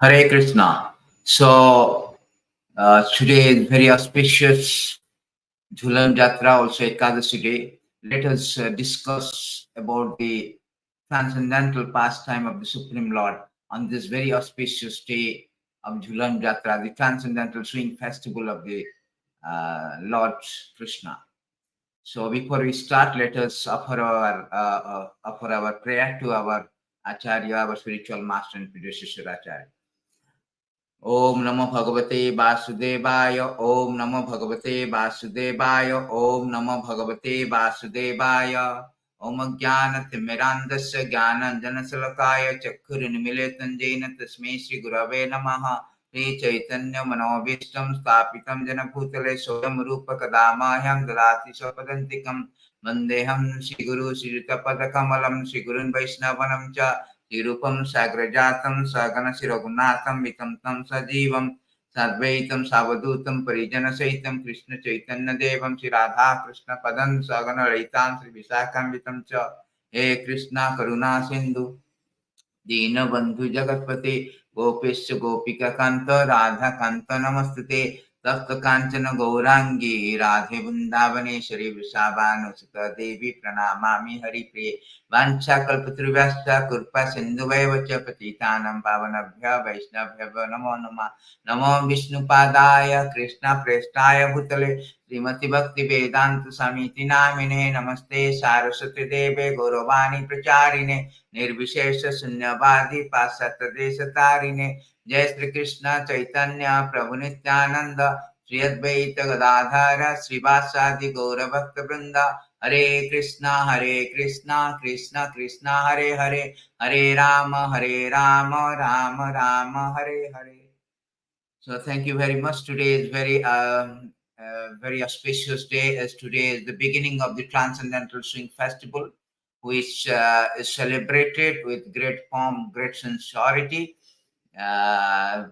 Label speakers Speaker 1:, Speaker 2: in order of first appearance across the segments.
Speaker 1: Hare Krishna. Today is very auspicious Jhulan Jatra, also Ekadasi day. Let us discuss about the transcendental pastime of the Supreme Lord on this very auspicious day of Jhulan Jatra, the transcendental swing festival of the Lord Krishna. So before we start, let us offer our prayer to our Acharya, our spiritual master and predecessor Acharya. Om Namo Bhagavate Vasudevaya. Om Namo Bhagavate Vasudevaya. Om Namo Bhagavate Vasudevaya. Om Jnana-timirandasya Jnana-anjana-salakaya Chakkhuru-nimilitanjena Tasmai Shri Gurave Namaha. Shri Chaitanya Manobhishtam Sthapitam Jena Bhutale Soyam Rupa Kadamaham Dadati Swapadantikam Vandeham Shri Guru Shri Tapadakamalam Shri Gurun Vaishnavanam Cha Tirupam Sagrajatam Sagana Siragunatam Vitamtam Sajivam Sadvaitam Savadutam Parijana Saitam Krishna Chaitanya Devam Sri Radha Krishna Padam Sagana Raitam Sri Visakam Vitam Cha He Krishna Karuna Sindhu Dina Bandhu Jagatpate Gopesha Gopika Kanta Radha Kanta Namastute Tapta Kanchana Gaurangi Radhe Vrindavaneshwari Vrishabhanusita Devi Pranamami Hari Priye Vancha Kalpatrivasta Kurpa Sindhuvaivacha Patitanam Pavanabhya Vaishnavya Namo Nama Namo Vishnu Padaya Krishna Prestaya Bhutale Srimati Bhakti Vedanta Samiti Namine Namaste Saraswati Deve Gauravani Pracharine निर्विशेष शून्यवादी पाश्चात्य देश तारिणे जय श्री कृष्ण चैतन्य प्रभु नित्यानंद श्री अद्वैत गदाधर श्रीवासादि गौर भक्त वृंद हरे Krishna Krishna Krishna Hare Hare Hare Ram Ram Ram Hare Hare. So thank you very much. Today is very auspicious day, as today is the beginning of the Transcendental Swing Festival, which is celebrated with great pomp, great sincerity, uh,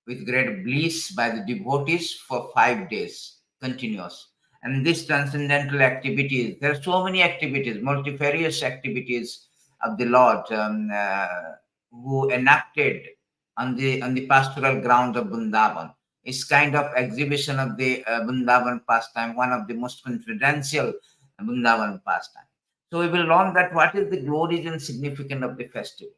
Speaker 1: with great bliss by the devotees for 5 days continuous. And these transcendental activities, there are so many activities, multifarious activities of the Lord who enacted on the pastoral grounds of Vrindavan. It's kind of exhibition of the Vrindavan pastime, one of the most confidential Vrindavan pastime. So we will learn that what is the glories and significance of the festival.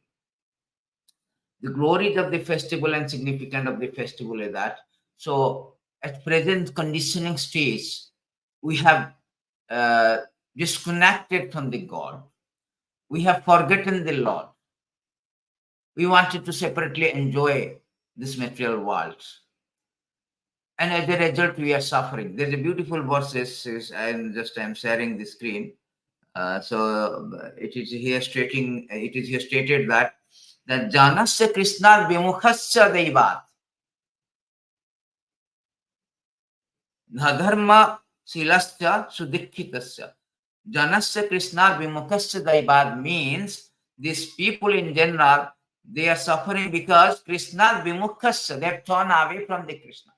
Speaker 1: The glories of the festival and significance of the festival is that, so at present conditioning stage, we have disconnected from the God. We have forgotten the Lord. We wanted to separately enjoy this material world. And as a result, we are suffering. There's a beautiful verses, I'm sharing the screen. It is here stated that janasya krishna vimukhasya daivat dharma silasya sudikhitasya. Janasya krishna vimukhasya daivat means these people in general, they are suffering because krishna vimukhasya, they have turned away from the Krishna.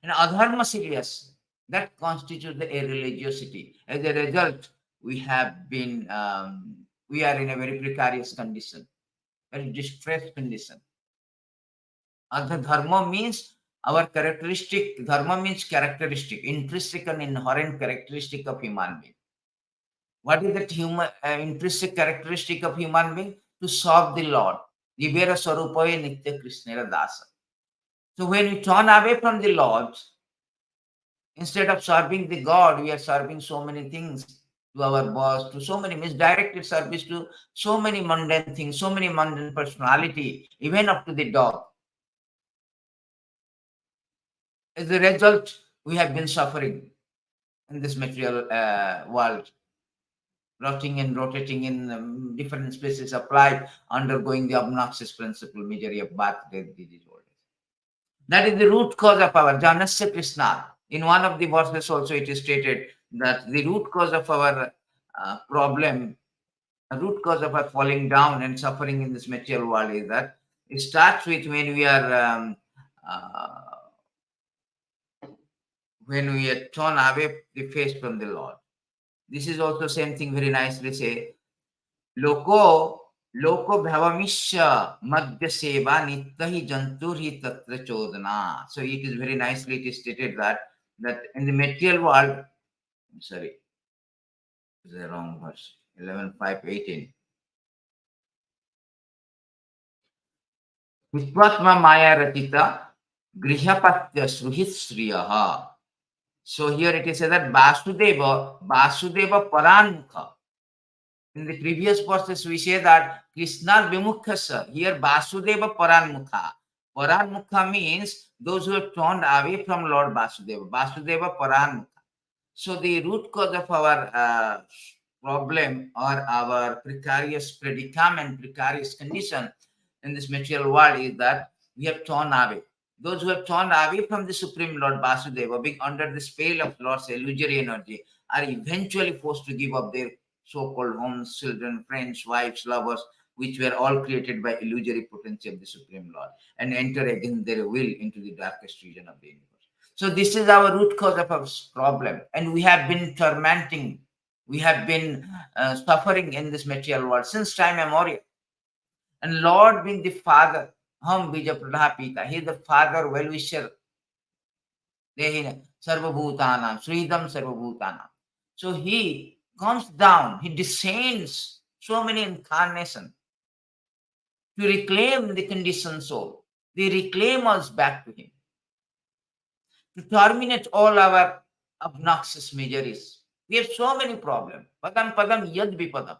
Speaker 1: And adharma silasya, that constitutes the irreligiosity. As a result, we have been we are in a very precarious condition, very distressed condition. Dharma means our characteristic. Dharma means characteristic, intrinsic and inherent characteristic of human being. What is that intrinsic characteristic of human being? To serve the Lord. Divera Swarupaya Nitya Krishnera Dasa. So when we turn away from the Lord, instead of serving the God, we are serving so many things to our boss, to so many misdirected service, to so many mundane things, so many mundane personality, even up to the dog. As a result, we have been suffering in this material world, rotting and rotating in different spaces of life, undergoing the obnoxious principle, misery of birth, death, disease, old age. That is the root cause of our Janasya Krishna. In one of the verses also it is stated that the root cause of our problem, the root cause of our falling down and suffering in this material world is that it starts with when we are torn away the face from the Lord. This is also same thing very nicely say. Loko Loko bhavamisya madhya seva nityahi janturhi tatra chodana. So it is very nicely it is stated that in the material world, sorry, it's the wrong verse. 11:5:18. Vishwatma maya ratita grihapatya sruhit sriyaha. So here it is said that Vasudeva Paranmukha. In the previous verses, we say that Krishna Vimukhasa. Here Vasudeva Paranmukha. Paranmukha means those who have turned away from Lord Vasudeva. Vasudeva Paranmukha. So the root cause of our problem or our precarious predicament, precarious condition in this material world is that we have turned away. Those who have turned away from the Supreme Lord Vasudeva, being under the spell of Lord's illusory energy, are eventually forced to give up their so-called homes, children, friends, wives, lovers, which were all created by illusory potency of the Supreme Lord, and enter against their will into the darkest region of the universe. So this is our root cause of our problem, and we have been tormenting, we have been suffering in this material world since time immemorial. And Lord being the Father, Ham Bija Pradhapita, He is the Father, well-wisher, Dehina, Sarvabhutanam, Sridam Sarvabhutanam. So He comes down, He descends so many incarnations to reclaim the conditioned soul. They reclaim us back to Him, to terminate all our obnoxious miseries. We have so many problems. Padam padam yad vipadam.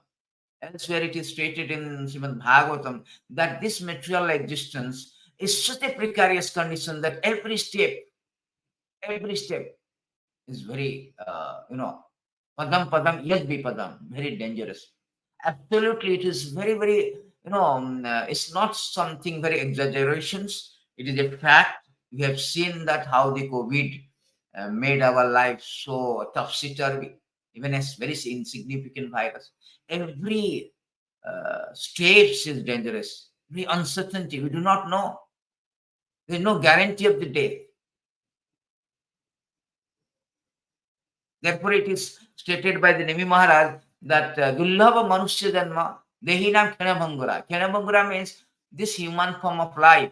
Speaker 1: Elsewhere it is stated in Srimad Bhagavatam that this material existence is such a precarious condition that every step is very, padam padam yad vipadam, very dangerous. Absolutely, it is very, very, it's not something very exaggerations. It is a fact. We have seen that how the COVID made our life so topsy-turvy, even a very insignificant virus. Every stage is dangerous. Every uncertainty, we do not know. There is no guarantee of the day. Therefore, it is stated by the Nemi Maharaj that Dullava Manuṣya Janma Dehinam Khenabhangura. Khenabhangura means this human form of life,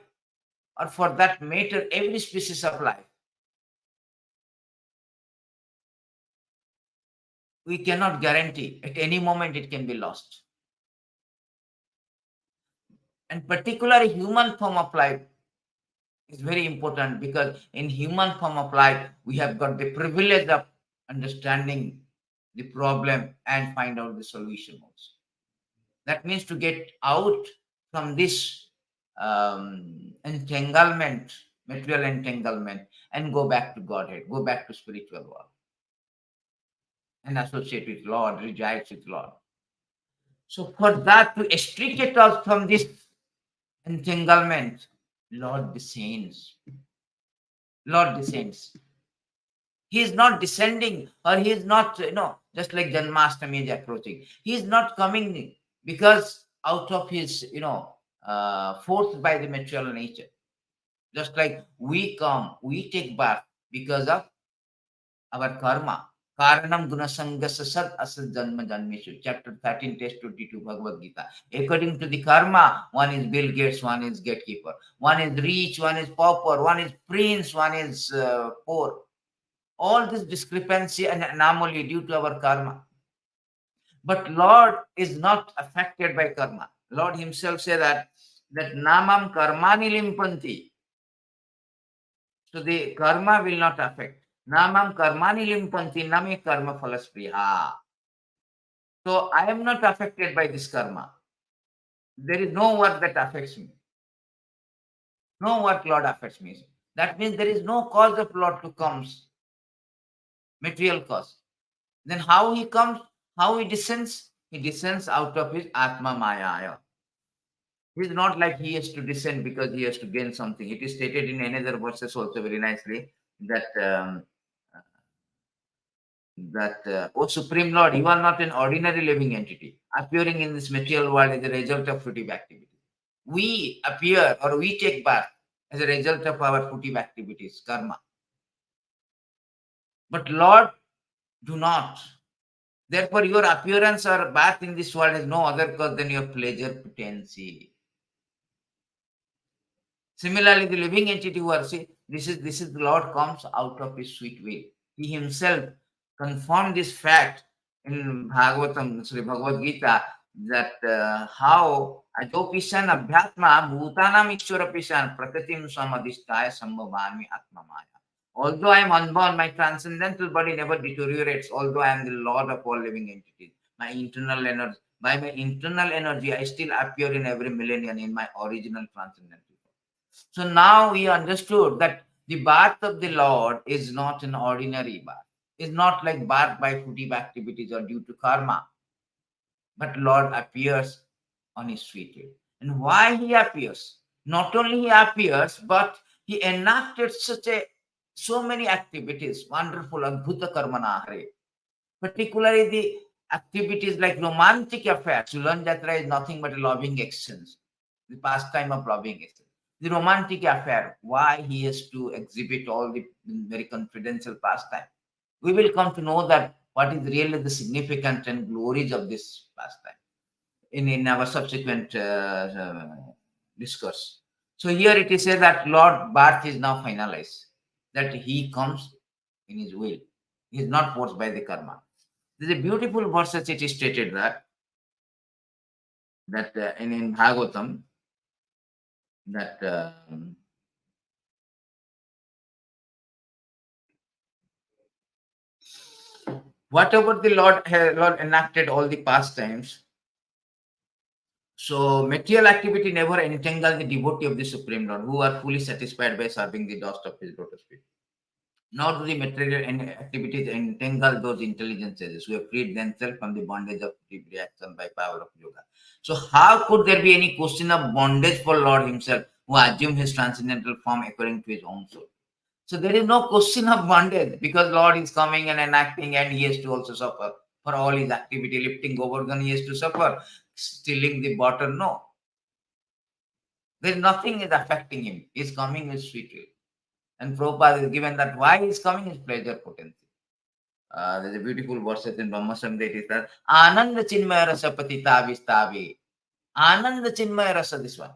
Speaker 1: or for that matter, every species of life. We cannot guarantee at any moment it can be lost. And particularly human form of life is very important, because in human form of life, we have got the privilege of understanding the problem and find out the solution also. That means to get out from this entanglement, material entanglement, and go back to Godhead, go back to spiritual world, and associate with Lord, rejoice with Lord. So for that, to extricate us from this entanglement, Lord descends. Lord descends. He is not descending, or he is not, just like Janmashtami is approaching. He is not coming because out of his, forced by the material nature. Just like we come, we take birth because of our karma. Karanam gunasangasa sad asad janma janmeshu. Chapter 13, text 22, Bhagavad Gita. According to the karma, one is Bill Gates, one is gatekeeper. One is rich, one is pauper, one is prince, one is poor. All this discrepancy and anomaly due to our karma. But Lord is not affected by karma. Lord himself said that namam karmani limpanti. So the karma will not affect. Namam karmani limpanti name karma phalaspriha. So I am not affected by this karma. There is no work that affects me. No work, Lord, affects me. That means there is no cause of Lord to comes. Material cause. Then how he comes, how he descends? He descends out of his Atma Maya. It is not like he has to descend because he has to gain something. It is stated in another verses also very nicely that O Supreme Lord, you are not an ordinary living entity appearing in this material world as a result of fruitive activity. We appear or we take birth as a result of our fruitive activities, karma. But Lord, do not. Therefore, your appearance or birth in this world has no other cause than your pleasure potency. Similarly, the living entity who are see, this is the Lord comes out of his sweet will. He himself confirmed this fact in Bhagavatam, Sri Bhagavad Gita, that how ajopishan abhyatma bhutanam ikshurapishan prakatim samadhisthaya sambhavami atmamaya. Although I am unborn, my transcendental body never deteriorates, although I am the Lord of all living entities. My internal energy, by my internal energy, I still appear in every millennium in my original transcendental. So now we understood that the birth of the Lord is not an ordinary birth. It's not like birth by fruitive activities or due to karma. But Lord appears on his sweet will. And why he appears? Not only he appears, but he enacted so many activities, wonderful, adbhuta karmana hare. Particularly the activities like romantic affairs. Jhulan Jatra is nothing but a loving exchange, the pastime of loving exchange. The romantic affair, why he has to exhibit all the very confidential pastime. We will come to know that what is really the significance and glories of this pastime in our subsequent discourse. So here it is said that Lord birth is now finalized, that he comes in his will. He is not forced by the karma. There's a beautiful verse that it is stated that in Bhagavatam, that whatever the Lord enacted all the pastimes, so material activity never entangle the devotee of the Supreme Lord, who are fully satisfied by serving the dust of his lotus feet. Nor do the material activities entangle those intelligences who have freed themselves from the bondage of reaction by power of yoga. So how could there be any question of bondage for Lord himself, who assumed his transcendental form according to his own soul? So there is no question of bondage, because Lord is coming and enacting, and he has to also suffer for all his activity. Lifting Govardhan, he has to suffer. Stealing the water, no. There is nothing is affecting him. He is coming with sweet will. And Prabhupada is given that why he is coming is pleasure potency. There's a beautiful verse in Brahma-samhita. It is that Ananda Chinmaya Rasa Patitavi Stavi. Ananda Chinmaya Rasa, this one.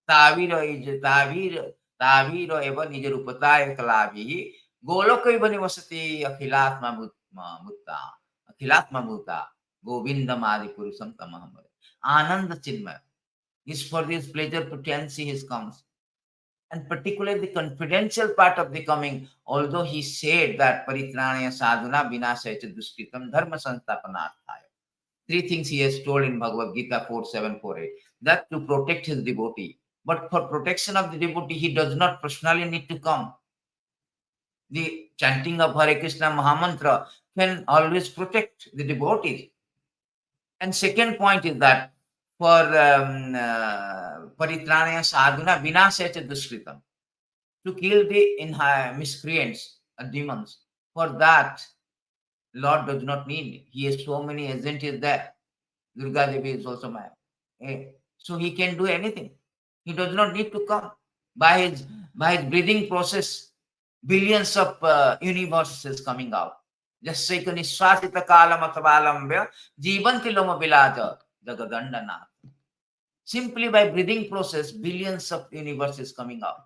Speaker 1: Taviro is Taviro eva Nijarupataya Kalavi. Golokai Vanivasati Akhilatma Mutta. Akhilatma Mutta. Govindamadi Purusam Tamahamare. Ananda Chinmaya. Is for this pleasure potency he comes. And particularly the confidential part of the coming, although he said that paritranaya sadhana vinasaya duskritam dharma sanstapanarthaya. Three things he has told in Bhagavad Gita 4.7.4.8. That to protect his devotee. But for protection of the devotee, he does not personally need to come. The chanting of Hare Krishna Mahamantra can always protect the devotees. And second point is that for paritranaya sadhana vinasaya duskritam, to kill the miscreants or demons. For that, Lord does not need. He has so many agents is there. Durga Devi is also my. So he can do anything. He does not need to come. By his breathing process, billions of universes coming out. Just like Nishwasita Kalam Athavalambya, Jivanti Loma Vilaja, Jagadandana. Simply by breathing process, billions of universes coming out.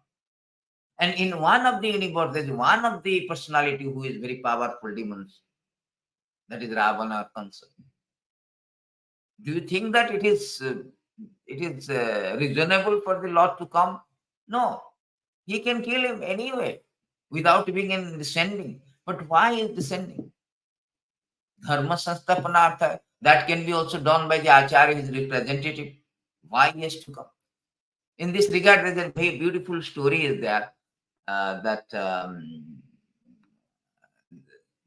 Speaker 1: And in one of the universe, there is one of the personality who is very powerful demons. That is Ravana or Kansa. Do you think that it is reasonable for the Lord to come? No. He can kill him anyway without being descending. But why is descending? Dharma sanstapanartha. That can be also done by the Acharya, his representative. Why he has to come? In this regard, there is a very beautiful story is there that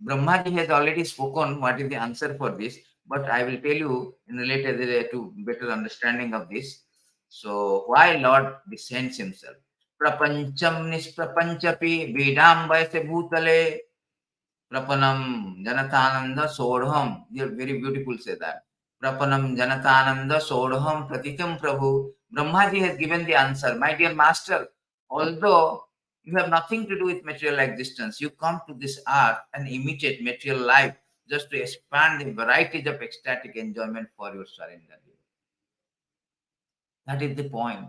Speaker 1: Brahmaji has already spoken what is the answer for this, but I will tell you in related to better understanding of this. So why Lord descends himself? Prapancham nisprapanchapi vedam vaise bhutale prapanam janatananda sodham. They are very beautiful say that. Prapanam janatananda sodham pratitam prabhu. Brahmaji has given the answer. My dear master, although you have nothing to do with material existence, you come to this earth and imitate material life just to expand the varieties of ecstatic enjoyment for your surrender. That is the point.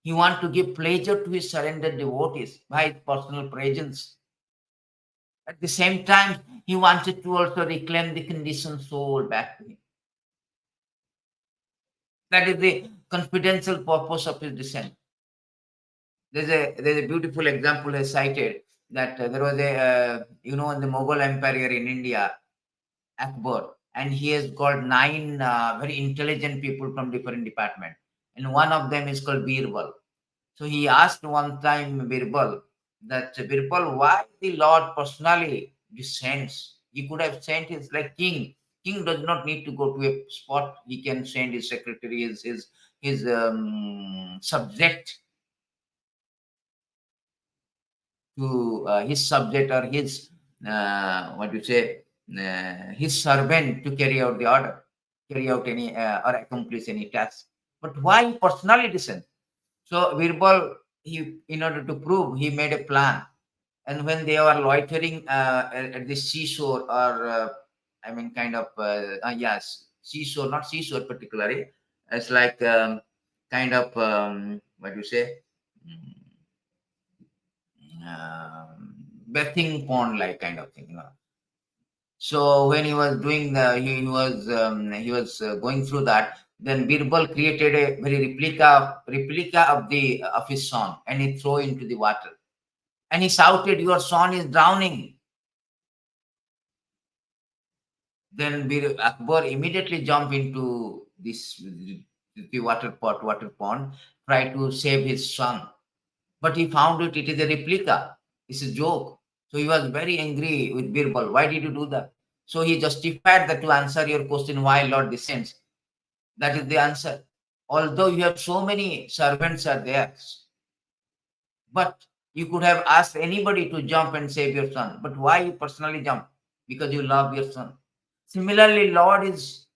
Speaker 1: He wants to give pleasure to his surrendered devotees by his personal presence. At the same time, he wanted to also reclaim the conditioned soul back to him. That is the confidential purpose of his descent. There's a beautiful example I cited that there was in the Mughal Empire in India, Akbar, and he has got 9 very intelligent people from different departments, and one of them is called Birbal. So he asked one time Birbal that, Birbal, why the Lord personally descends? He could have sent his like king. King does not need to go to a spot. He can send his secretary, his subject to his subject or his what you say his servant to carry out the order, carry out any or accomplish any task. But why personally descend? So Birbal, he in order to prove, he made a plan. And when they were loitering at the seashore, or I mean, kind of yes, seashore, not seashore particularly. It's like kind of what do you say, bathing pond like kind of thing. So when he was doing he was going through that, then Birbal created a very replica of his son, and he threw into the water, and he shouted, "Your son is drowning." Then Akbar immediately jumped into the water pond, tried to save his son, but he found it is a replica. It's a joke. So he was very angry with Birbal. Why did you do that? So he justified that to answer your question, why Lord descends. That is the answer. Although you have so many servants are there, but you could have asked anybody to jump and save your son. But why you personally jump? Because you love your son. Similarly, Lord is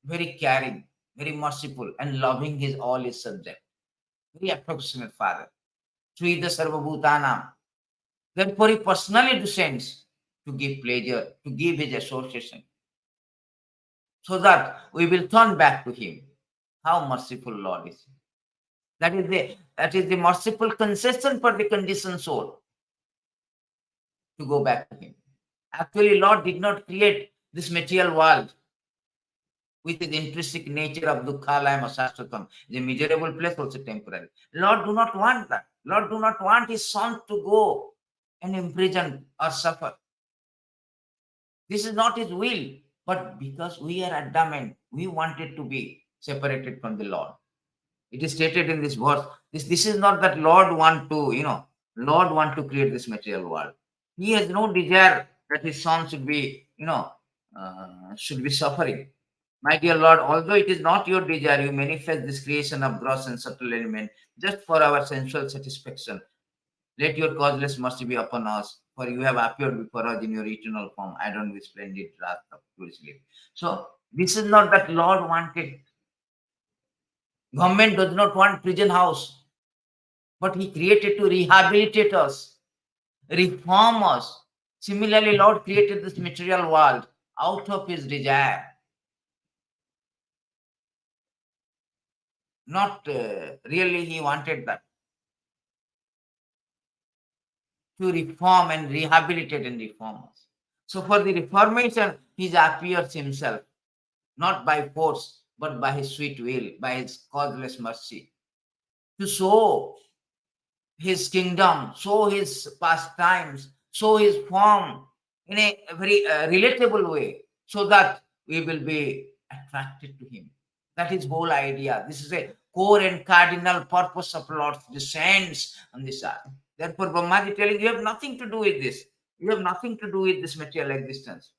Speaker 1: very caring, very merciful, and loving his all his subject. Very affectionate Father. Srida Sarvabhutanam. Therefore, he personally descends to give pleasure, to give his association, so that we will turn back to him. How merciful Lord is. That is the merciful concession for the conditioned soul to go back to him. Actually, Lord did not create this material world with the intrinsic nature of dukkhalayam asasthatam, the miserable place, also temporary. Lord do not want that. Lord do not want his son to go and imprison or suffer. This is not his will, but because we are adamant, we wanted to be separated from the Lord. It is stated in this verse. This is not that Lord want to, Lord want to create this material world. He has no desire that his son should be, should be suffering. My dear Lord, although it is not your desire, you manifest this creation of gross and subtle element just for our sensual satisfaction. Let your causeless mercy be upon us, for you have appeared before us in your eternal form, adorned with splendid wrath of glorious. So this is not that Lord wanted. Government does not want prison house, but he created to rehabilitate us, reform us. Similarly, Lord created this material world out of his desire. Not really he wanted that. To reform and rehabilitate and reform us. So for the reformation, he appears himself, not by force, but by his sweet will, by his causeless mercy, to show his kingdom, show his pastimes, show his form in a very relatable way, so that we will be attracted to him. That is whole idea. This is a core and cardinal purpose of Lord's descents on this earth. Therefore, Brahmaji telling you have nothing to do with this. You have nothing to do with this material existence.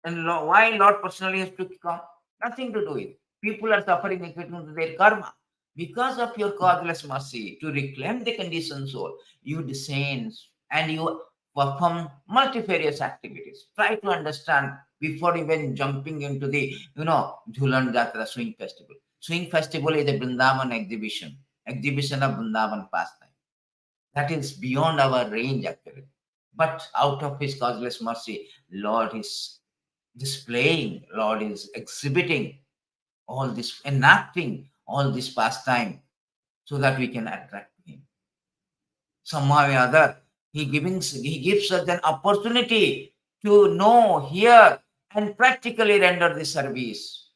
Speaker 1: And why Lord personally has to come? Nothing to do with it. People are suffering according to their karma. Because of your causeless mercy to reclaim the conditioned soul, you descend and you perform multifarious activities. Try to understand before even jumping into the, Jhulana yatra-Swing festival. Swing festival is a Vrindavan exhibition of Vrindavan pastime. That is beyond our range actually. But out of his causeless mercy, Lord is displaying, Lord is exhibiting all this, enacting all this pastime so that we can attract him. Somehow or other, he gives us an opportunity to know, hear, and practically render the service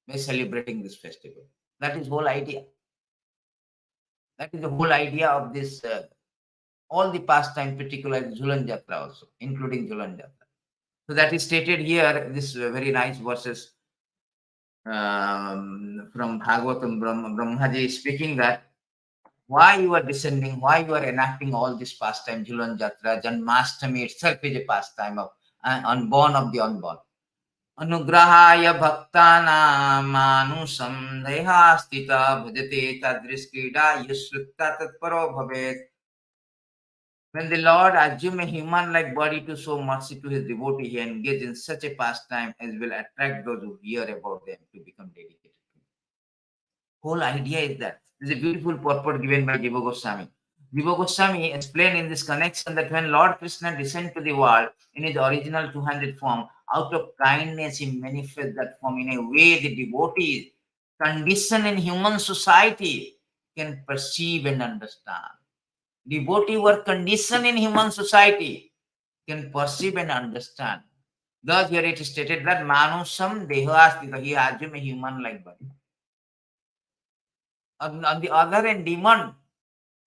Speaker 1: by celebrating this festival. That is whole idea. That is the whole idea of this, all the pastime, particularly Jhulan Jatra also, including Jhulan Jatra. So that is stated here, this very nice verses from Bhagavatam. Brahmaji is speaking that why you are descending, why you are enacting all this pastime, Jhulan Jatra, Janmashtami itself is a pastime of unborn of the unborn. Anugrahāya bhaktānāṁ mānuṣaṁ deha āsthitaḥ bhajate tādṛśīḥ śrutvā tat-paro bhavet. When the Lord assumed a human-like body to show mercy to his devotee, he engaged in such a pastime as will attract those who hear about them to become dedicated to him. Whole idea is that. This is a beautiful purport given by Jiva Goswami. Jiva Goswami explained in this connection that when Lord Krishna descended to the world in his original two-handed form, out of kindness he manifested that form in a way the devotees conditioned in human society can perceive and understand. Devotees who are conditioned in human society can perceive and understand. Thus here it is stated that mānuṣaṁ deha, he assumed a human-like body. On the other hand, demon,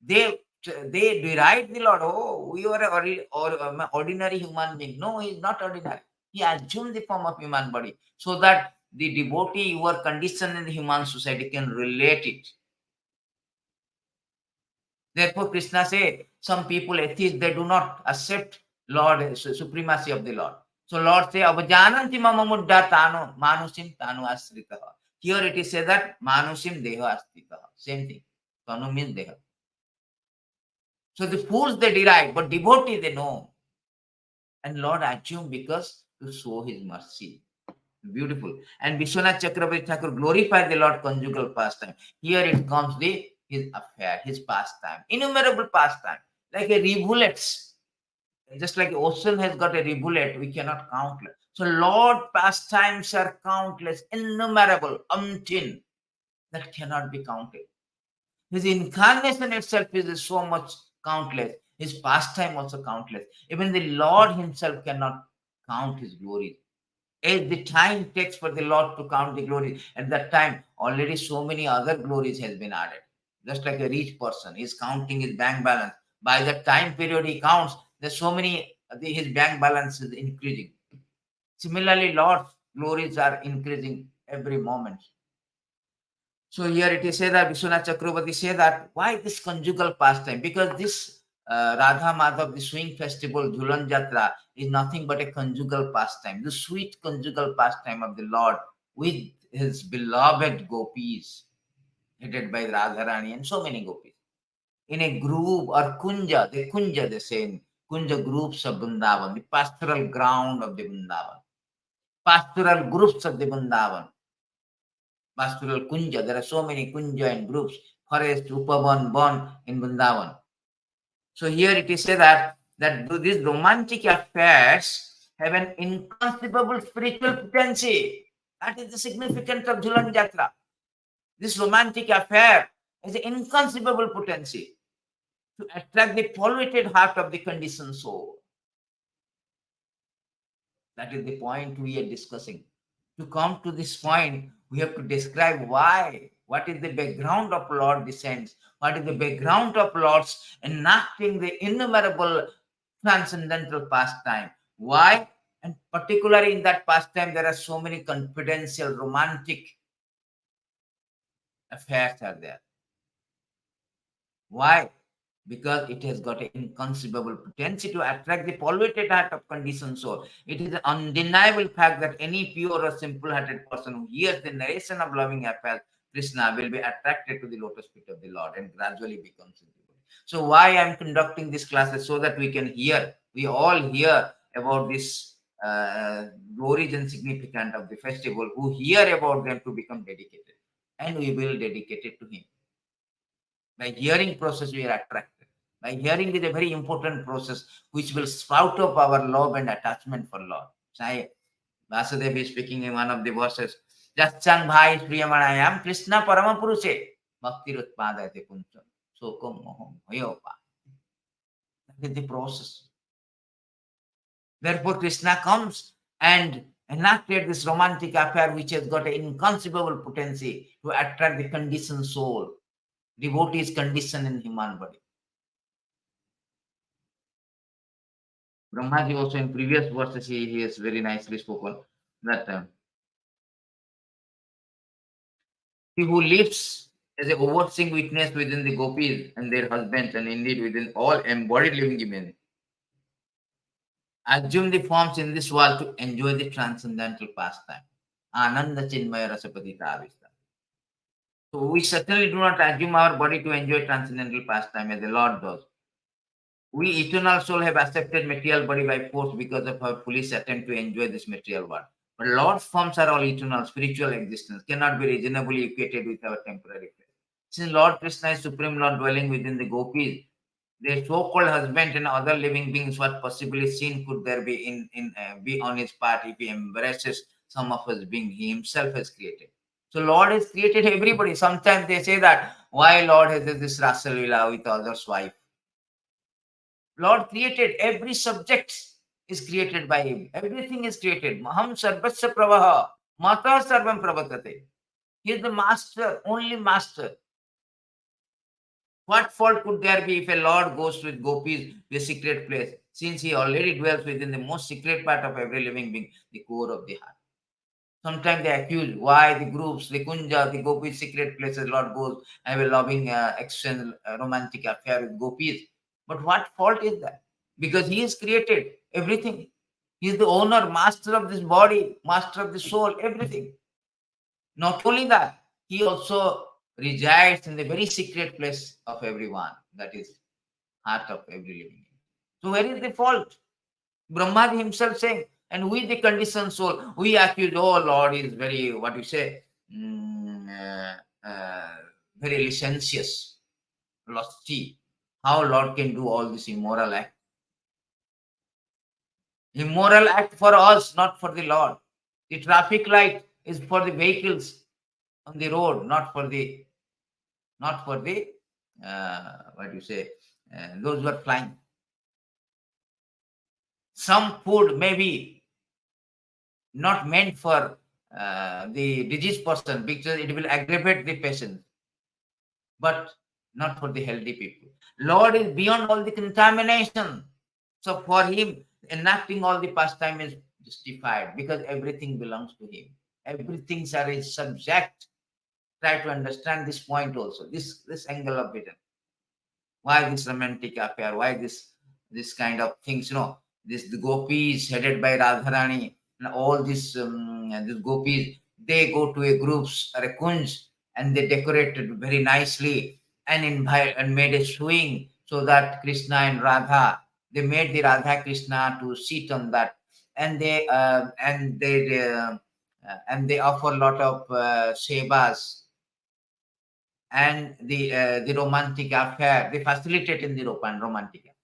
Speaker 1: they deride the Lord. Oh, we are an ordinary human being. No, he is not ordinary. He assumed the form of human body so that the devotee who are conditioned in the human society can relate it. Therefore, Krishna said, some people, atheists, they do not accept Lord, supremacy of the Lord. So Lord say, avajananti mama muddha tanu, mānuṣaṁ tanu āsthitaḥ. Here it is said that mānuṣaṁ deha āsthitaḥ. Same thing. Tanu means deha. So the fools they deride, but devotee they know. And Lord assumed because to show his mercy. Beautiful. And Vishwanath Chakravarti Thakur glorified the Lord conjugal pastime. Here it comes his affair, his pastime, innumerable pastime, like a rivulets. Just like the ocean has got a rivulet, we cannot count. So Lord pastimes are countless, innumerable, umpteen, that cannot be counted. His incarnation itself is so much countless. His pastime also countless. Even the Lord himself cannot count his glories. As the time takes for the Lord to count the glories, at that time already so many other glories has been added. Just like a rich person is counting his bank balance. By the time period he counts, there's so many, his bank balance is increasing. Similarly, Lord's glories are increasing every moment. So here it is said that Vishwanath Chakravarti say that why this conjugal pastime? Because this Radha Madhav, the swing festival, Jhulan Jatra, is nothing but a conjugal pastime, the sweet conjugal pastime of the Lord with his beloved gopis, headed by Radharani and so many gopis. In a group or kunja, they say in kunja groups of Vrindavan, the pastoral ground of the Vrindavan, pastoral groups of the Vrindavan. Pastoral kunja, there are so many kunja and groups, forest, upavan, bon in Vrindavan. So here it is said that these romantic affairs have an inconceivable spiritual potency. That is the significance of Jhulan Jatra. This romantic affair has an inconceivable potency to attract the polluted heart of the conditioned soul. That is the point we are discussing. To come to this point, we have to describe why. What is the background of Lord descents? What is the background of Lord's enacting the innumerable transcendental pastime? Why? And particularly in that pastime, there are so many confidential, romantic affairs are there. Why? Because it has got an inconceivable potency to attract the polluted heart of conditioned soul. It is an undeniable fact that any pure or simple-hearted person who hears the narration of loving affairs, Krishna, will be attracted to the lotus feet of the Lord and gradually becomes his devotee. So why I am conducting these classes? So that we can hear, we all hear about this glories and significance of the festival, who hear about them to become dedicated. And we will dedicate it to him. By hearing process, we are attracted. By hearing is a very important process which will sprout up our love and attachment for Lord. Sai Vasudev is speaking in one of the verses. Jaschang bhai priyamanayam Krishna parama purushe bhakti utpadayate puncham sokom moham hayopa. That is the process. Therefore, Krishna comes and enacted this romantic affair which has got an inconceivable potency to attract the conditioned soul, devotee's condition in human body. Brahmaji also in previous verses he has very nicely spoken that he who lives as a overseeing witness within the gopis and their husbands and indeed within all embodied living beings assume the forms in this world to enjoy the transcendental pastime. Ananda Chinmaya Rasapati Tavista. So we certainly do not assume our body to enjoy transcendental pastime as the Lord does. We eternal soul have accepted material body by force because of our foolish attempt to enjoy this material world. But Lord's forms are all eternal, spiritual existence, cannot be reasonably equated with our temporary flesh. Since Lord Krishna is Supreme Lord dwelling within the gopis, their so-called husband and other living beings, what possibly sin could there be be on his part if he embraces some of his being he himself has created? So Lord has created everybody. Sometimes they say that why Lord has this Rasa Leela with others' wife. Lord created every subject is created by him. Everything is created. Maham sarvasya pravaha, mata sarvam pravatate. He is the master, only master. What fault could there be if a Lord goes with gopis to a secret place, since he already dwells within the most secret part of every living being, the core of the heart? Sometimes they accuse why the groups, the kunja, the gopis secret places, Lord goes and have a loving, exchange, romantic affair with gopis. But what fault is that? Because he has created everything. He is the owner, master of this body, master of the soul, everything. Not only that, he also resides in the very secret place of everyone, that is, heart of every living being. So where is the fault? Brahma himself saying, and we the conditioned soul, we accuse, oh Lord is very, what you say, very licentious, lusty. How Lord can do all this immoral act? Immoral act for us, not for the Lord. The traffic light is for the vehicles on the road, not for the what you say, those who are flying. Some food may be not meant for the diseased person because it will aggravate the patient, but not for the healthy people. Lord is beyond all the contamination. So for him, enacting all the pastime is justified because everything belongs to him. Everything is subject. Try to understand this point also, this angle of it. Why this romantic affair? Why this kind of things? This the gopis headed by Radharani and all these gopis. They go to a groups or a kunj and they decorated very nicely and invite and made a swing so that Krishna and Radha, they made the Radha Krishna to sit on that, and they offer a lot of sevas, and the romantic affair they facilitate in the romantic affair.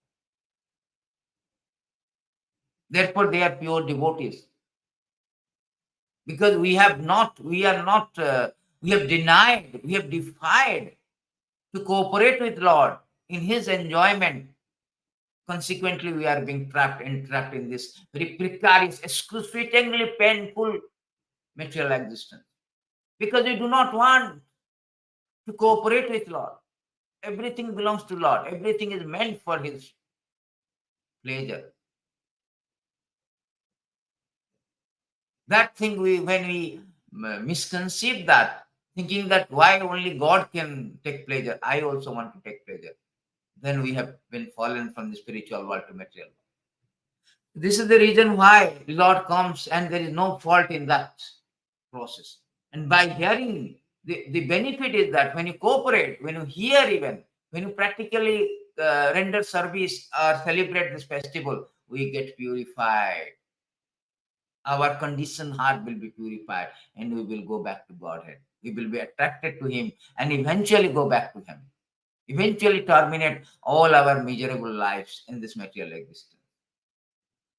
Speaker 1: Therefore they are pure devotees, because we are not we have denied, we have defied to cooperate with Lord in his enjoyment. Consequently we are being entrapped in this very precarious, excruciatingly painful material existence, because we do not want to cooperate with Lord. Everything belongs to Lord. Everything is meant for his pleasure. That thing when we misconceive that, thinking that why only God can take pleasure, I also want to take pleasure, then we have been fallen from the spiritual world to material world. This is the reason why Lord comes, and there is no fault in that process. And by hearing, the benefit is that when you cooperate, when you hear, even when you practically render service or celebrate this festival, we get purified. Our conditioned heart will be purified and we will go back to Godhead. We will be attracted to him and eventually go back to him. eventually terminate all our miserable lives in this material existence.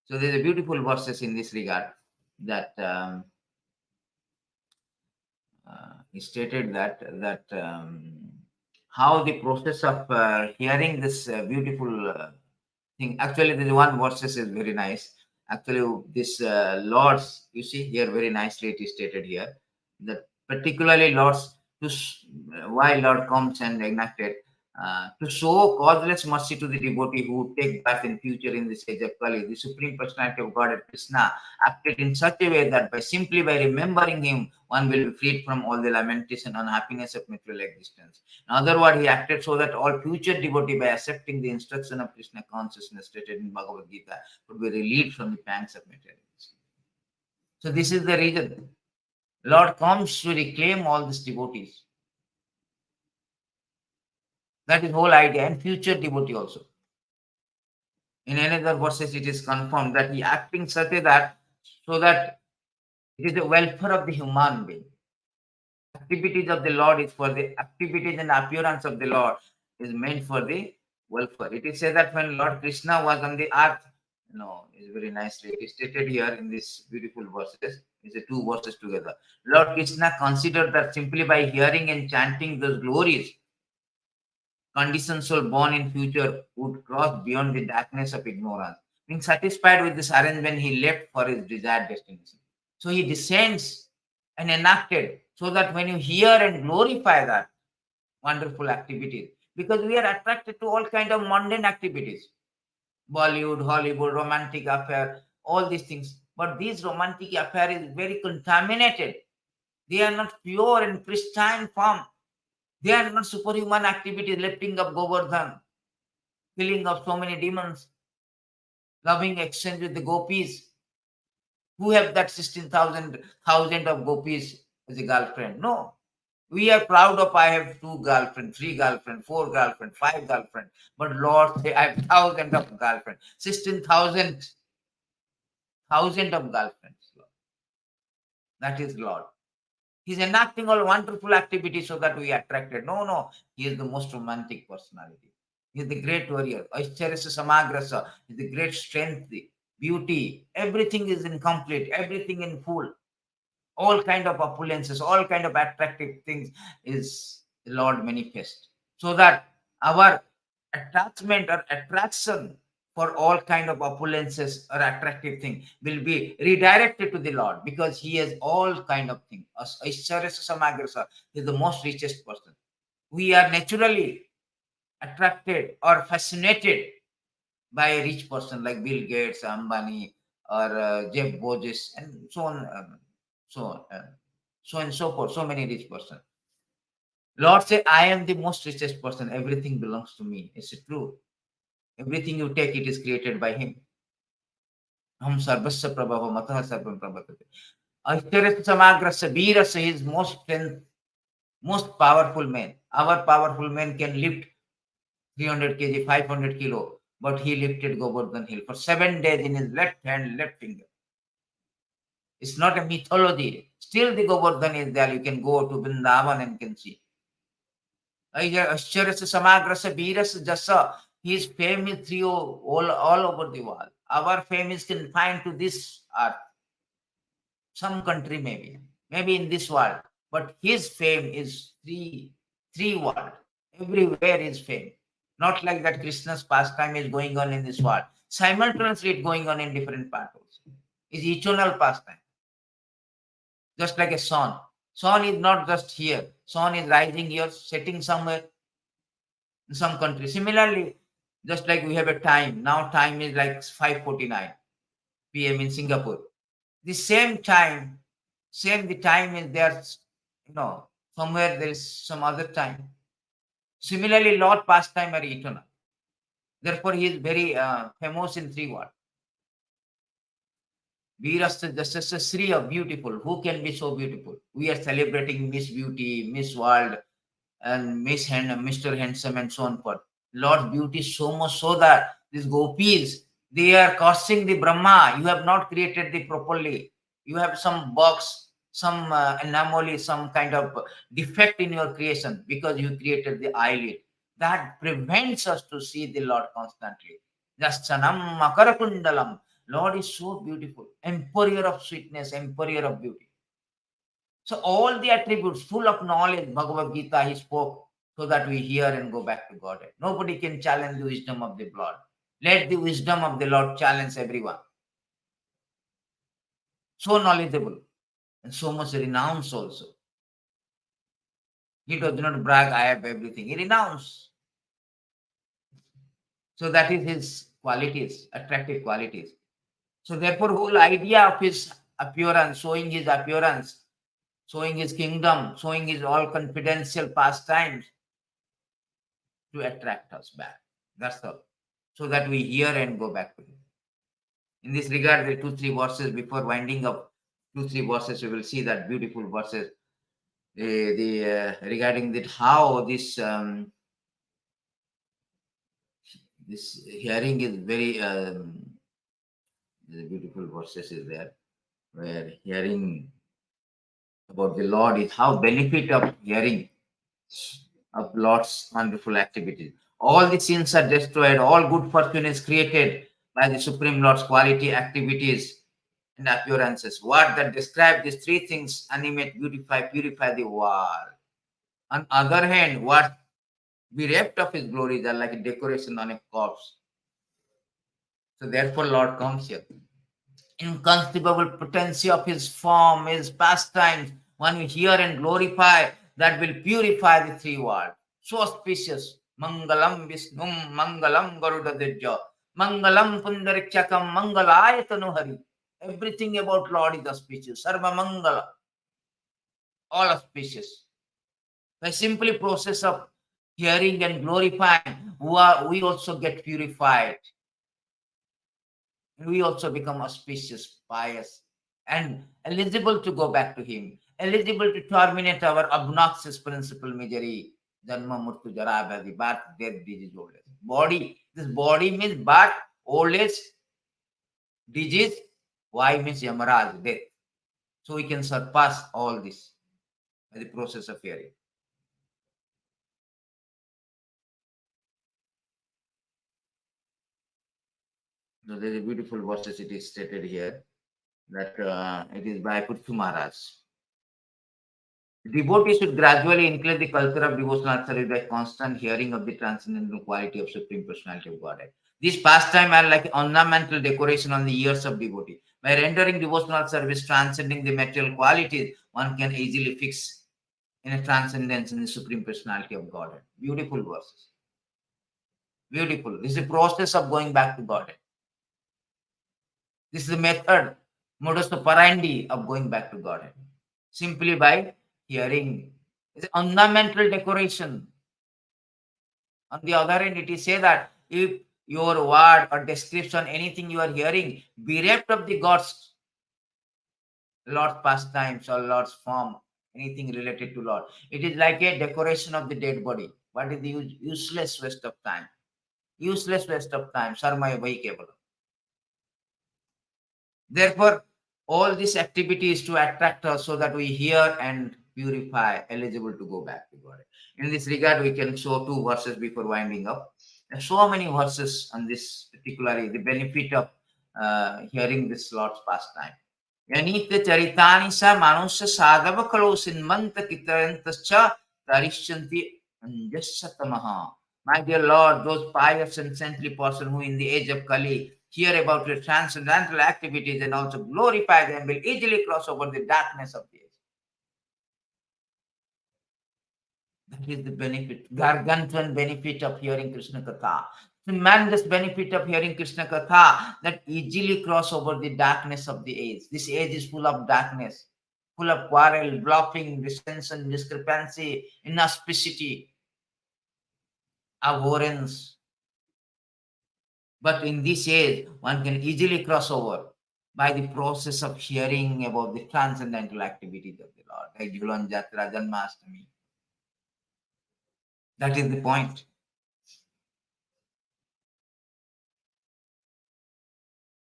Speaker 1: So there's a beautiful verses in this regard that he stated that how the process of hearing this beautiful thing. Actually, this one verses is very nice. Actually, this Lord's, you see here very nicely it is stated here that particularly Lord's why Lord comes and enacted to show causeless mercy to the devotee who take birth in future in this age of Kali. The Supreme Personality of Godhead Krishna acted in such a way that simply by remembering him, one will be freed from all the lamentation and unhappiness of material existence. In other words, he acted so that all future devotee, by accepting the instruction of Krishna consciousness stated in Bhagavad Gita, would be relieved from the pangs of material existence. So this is the reason Lord comes to reclaim all these devotees. That is whole idea, and future devotee also. In another verses, it is confirmed that he acting such a that so that it is the welfare of the human being. Activities of the Lord is for the activities and appearance of the Lord is meant for the welfare. It is said that when Lord Krishna was on the earth, it's very nicely it is stated here in these beautiful verses. It's the two verses together. Lord Krishna considered that simply by hearing and chanting those glories, conditioned soul born in future would cross beyond the darkness of ignorance. Being satisfied with this arrangement, he left for his desired destination. So he descends and enacted so that when you hear and glorify that wonderful activities, because we are attracted to all kind of mundane activities, Bollywood, Hollywood, romantic affair, all these things. But these romantic affair is very contaminated. They are not pure and pristine form. They are not superhuman activities, lifting up Govardhan, killing of so many demons, loving exchange with the gopis. Who have that 16,000 of gopis as a girlfriend? No. We are proud of I have 2 girlfriends, 3 girlfriends, 4 girlfriends, 5 girlfriends. But Lord say I have thousands of girlfriends, 16,000 of girlfriends. That is Lord. He's enacting all wonderful activities so that we are attracted. No. He is the most romantic personality. He is the great warrior. Aishcharya Samagrasa is the great strength, the beauty. Everything is incomplete, everything in full. All kind of opulences, all kind of attractive things is the Lord manifest. So that our attachment or attraction for all kind of opulences or attractive thing will be redirected to the Lord, because he has all kind of things. Aishcharya Samagrasa is the most richest person. We are naturally attracted or fascinated by a rich person like Bill Gates, Ambani, or Jeff Bezos, and so on, so and so forth. So many rich persons. Lord say, I am the most richest person. Everything belongs to me. Is it true? Everything you take, it is created by him. Ham sarvasya prabhava matah sarvam prabhatate. Aishcharya Samagrasya Veerasya, his most strength, most powerful man. Our powerful man can lift 300 kg, 500 kilo, but he lifted Govardhan Hill for 7 days in his left hand, left finger. It's not a mythology. Still the Govardhan is there. You can go to Vrindavan and can see. Aishcharya Samagrasya Veerasya Jasa, his fame is through all over the world. Our fame is confined to this earth. Some country maybe in this world. But his fame is three world. Everywhere is fame. Not like that Krishna's pastime is going on in this world. Simultaneously it's going on in different parts also. It's eternal pastime. Just like a sun. Sun is not just here. Sun is rising here, setting somewhere in some country. Similarly, just like we have a time. Now time is like 5:49 p.m. in Singapore. The same time, the time is there, somewhere there is some other time. Similarly, Lord pastime are eternal. Therefore, he is very famous in 3 words. Veerasya Jasasya Sri of beautiful. Who can be so beautiful? We are celebrating Miss Beauty, Miss World, and Mr. Handsome, and so on forth. Lord's beauty so much so that these gopis, they are cursing the Brahma. You have not created the properly. You have some box, some anomaly, some kind of defect in your creation, because you created the eyelid. that prevents us to see the Lord constantly. Jastanam makarakundalam. Lord is so beautiful, emperor of sweetness, emperor of beauty. So all the attributes, full of knowledge, Bhagavad Gita, he spoke so that we hear and go back to Godhead. Nobody can challenge the wisdom of the Lord. Let the wisdom of the Lord challenge everyone. So knowledgeable and so much renounce also. He does not brag, I have everything. He renounces. So that is his qualities, attractive qualities. So therefore, whole idea of his appearance, showing his kingdom, showing his all confidential pastimes to attract us back. That's all. So that we hear and go back to him. In this regard, the 2-3 verses before winding up, 2-3 verses, we will see that beautiful verses regarding that how this this hearing is very the beautiful verses is there where hearing about the Lord is how benefit of hearing of Lord's wonderful activities. All the sins are destroyed, all good fortune is created by the Supreme Lord's quality, activities, and appearances. What that describe these three things: animate, beautify, purify the world. On other hand, what bereft of his glories are like a decoration on a corpse. So therefore, Lord comes here. Inconceivable potency of his form, his pastimes, when we hear and glorify, that will purify the three worlds. So auspicious. Mangalam Visnum, Mangalam Garudadejja, Mangalam Pundarikshakam, Mangalayatanu Hari. Everything about Lord is auspicious. Sarva Mangala. All auspicious. By simply process of hearing and glorifying, we also get purified. We also become auspicious, pious, and eligible to go back to him, eligible to terminate our obnoxious principal misery, janma, murtu, jara, vyadhi, birth, death, disease, old age. Body, this body means birth, old age, disease, why means yamaraj, death. So we can surpass all this by the process of hearing. So there is a beautiful verses it is stated here that it is by Puthu Maharaj. Devotees should gradually include the culture of devotional service by constant hearing of the transcendental quality of Supreme Personality of Godhead. These pastimes are like ornamental decoration on the ears of devotee. By rendering devotional service transcending the material qualities, one can easily fix in a transcendence in the Supreme Personality of Godhead. Beautiful verses. Beautiful. This is a process of going back to Godhead. This is the method, modus operandi of going back to Godhead. Simply by hearing. It's ornamental decoration. On the other hand, it is say that if your word or description, anything you are hearing, bereft of the God's Lord's pastimes or Lord's form, anything related to Lord, it is like a decoration of the dead body. What is the useless waste of time? Useless waste of time. Sarmaya Vaikebala. Therefore, all this activity is to attract us so that we hear and purify, eligible to go back to God. In this regard, we can show 2 verses before winding up. There are so many verses on this, particularly the benefit of hearing this Lord's pastime. Yanitya charitani sa manusya sadhava kalo sinmanta kitayantascha tarishyanti anjassatamaha. My dear Lord, those pious and saintly persons who in the age of Kali hear about your transcendental activities and also glorify them will easily cross over the darkness of the age. That is the benefit, gargantuan benefit of hearing Krishna Katha. Tremendous benefit of hearing Krishna Katha that easily cross over the darkness of the age. This age is full of darkness, full of quarrel, bluffing, dissension, discrepancy, inauspicity, abhorrence. But in this age, one can easily cross over by the process of hearing about the transcendental activities of the Lord, like Jhulana, Yatra, Janmashtami. That is the point.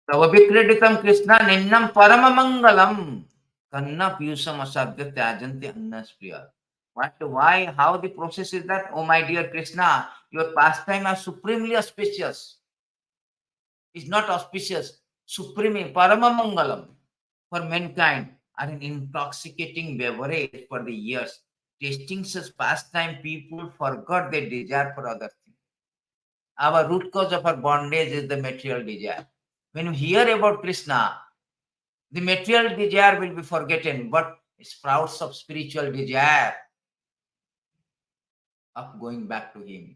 Speaker 1: Tavavikreditam Krishna ninnam paramamangalam kanna piyusam asadya tyajanti annaspriya. What, why, how the process is that? Oh my dear Krishna, your pastime are supremely auspicious. It's not auspicious, supreme, paramamangalam for mankind, are an intoxicating beverage for the years. Tasting such pastime, people forgot their desire for other things. Our root cause of our bondage is the material desire. When you hear about Krishna, the material desire will be forgotten, but sprouts of spiritual desire of going back to him.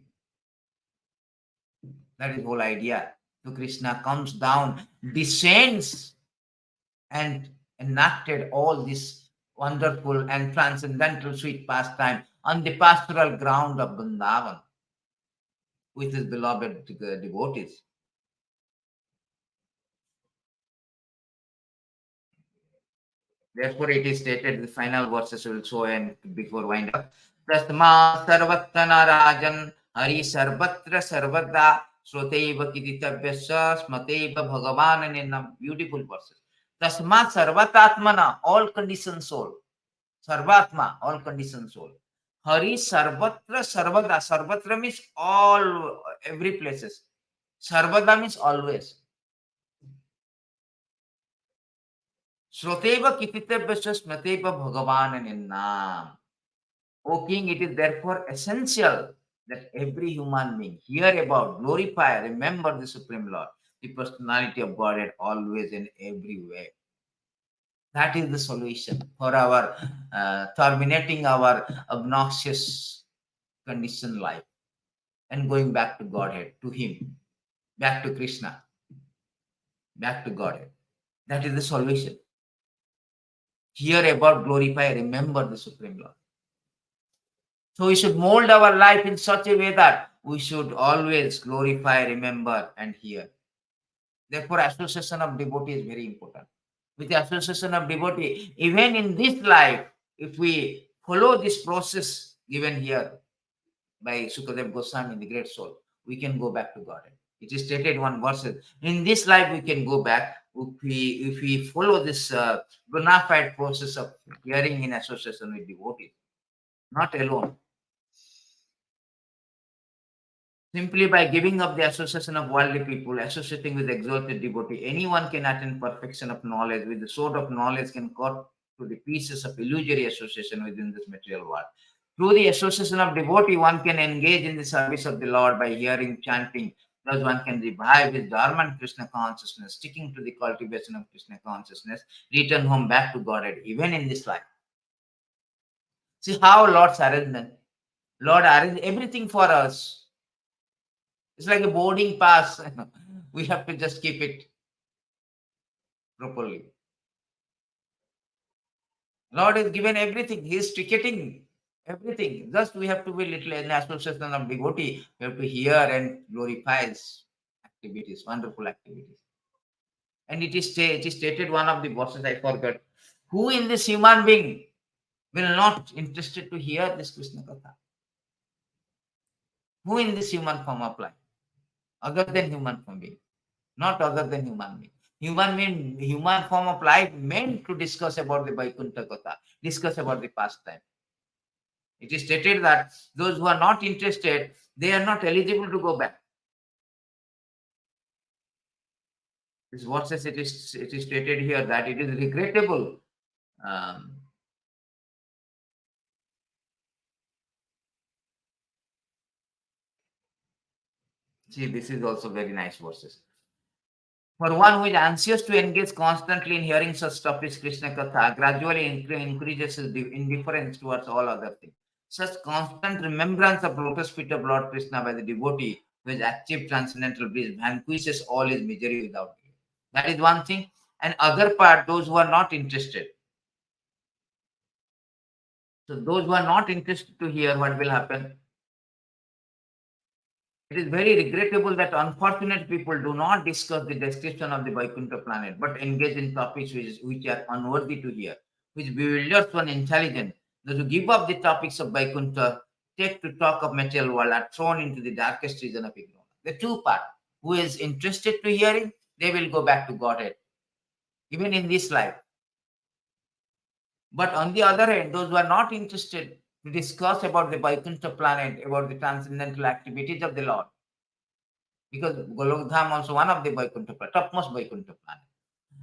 Speaker 1: That is the whole idea. So Krishna comes down, descends, and enacted all this wonderful and transcendental sweet pastime on the pastoral ground of Vrindavan with his beloved devotees. Therefore, it is stated, the final verses will show, and before wind up, Tasma sarvatana rajan hari sarvatra sarvada sroteva kiditavyasya smateva bhagavan. Beautiful verses. Tasma sarvatatmana, all conditioned soul. Sarvatma, all conditioned soul. Hari sarvatra sarvada. Sarvatra means all, every places. Sarvada means always. Śrutvā kititebhasya smateva bhagavan. O King, it is therefore essential that every human being hear about, glorify, remember the Supreme Lord, the personality of Godhead always and everywhere. That is the solution for our terminating our obnoxious conditioned life and going back to Godhead, to Him, back to Krishna, back to Godhead. That is the solution. Hear about, glorify, remember the Supreme Lord. So we should mold our life in such a way that we should always glorify, remember, and hear. Therefore, association of devotee is very important. With the association of devotee, even in this life, if we follow this process given here by Sukadev Goswami, the great soul, we can go back to Godhead. It is stated one verse. In this life, we can go back if we follow this bona fide process of hearing in association with devotees, not alone. Simply by giving up the association of worldly people, associating with exalted devotee, anyone can attain perfection of knowledge. With the sword of knowledge can cut to the pieces of illusory association within this material world. Through the association of devotee, one can engage in the service of the Lord by hearing, chanting. Thus one can revive his dormant Krishna consciousness, sticking to the cultivation of Krishna consciousness, return home back to Godhead, even in this life. See how Lord's arrangement. Lord arranged everything for us. It's like a boarding pass. We have to just keep it properly. Lord has given everything. He is ticketing everything. Just we have to be little in association of devotee. We have to hear and glorify his activities, wonderful activities. And it is stated one of the verses, I forgot. Who in this human being will not interested to hear this Krishna Katha? Who in this human form of life? Other than human form being, not other than human being. Human form of life meant to discuss about the Vaikuntha Katha, discuss about the pastime. It is stated that those who are not interested, they are not eligible to go back. This verses it is stated here that it is regrettable. See, this is also very nice verses. For one who is anxious to engage constantly in hearing such topics, Krishna Katha gradually increases his indifference towards all other things. Such constant remembrance of lotus feet of Lord Krishna by the devotee who has achieved transcendental bliss vanquishes all his misery without delay. That is one thing. And other part, those who are not interested. So those who are not interested to hear, what will happen? It is very regrettable that unfortunate people do not discuss the description of the Vaikuntha planet, but engage in topics which are unworthy to hear, which bewilders one intelligent. Those who give up the topics of Vaikuntha, take to talk of material world, are thrown into the darkest region of ignorance. The two part, who is interested to hearing, they will go back to Godhead, even in this life. But on the other hand, those who are not interested, to discuss about the Vaikuntha planet, about the transcendental activities of the Lord. Because Golokdham also one of the Vaikuntha planet, topmost Vaikuntha planet.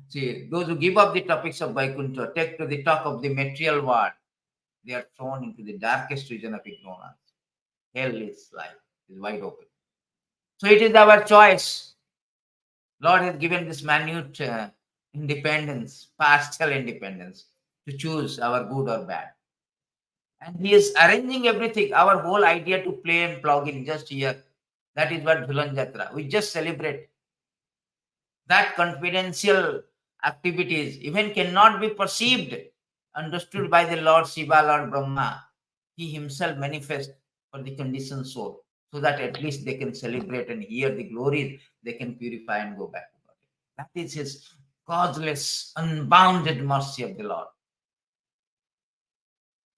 Speaker 1: See, those who give up the topics of Vaikuntha, take to the talk of the material world, they are thrown into the darkest region of ignorance. Hell is life, is wide open. So it is our choice. Lord has given this minute independence, partial independence, to choose our good or bad. And He is arranging everything. Our whole idea to play and plug in just here. That is what Jhulan Jatra. We just celebrate. That confidential activities even cannot be perceived, understood by the Lord Shiva, Lord Brahma. He himself manifests for the conditioned soul, so that at least they can celebrate and hear the glories, they can purify and go back to God. That is His causeless, unbounded mercy of the Lord.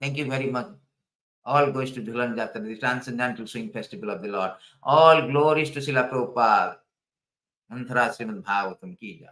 Speaker 1: Thank you very much. All goes to Jhulan Jatra, the transcendental swing festival of the Lord. All glories to Srila Prabhupada. Antara Srimad Bhagavatam ki jai.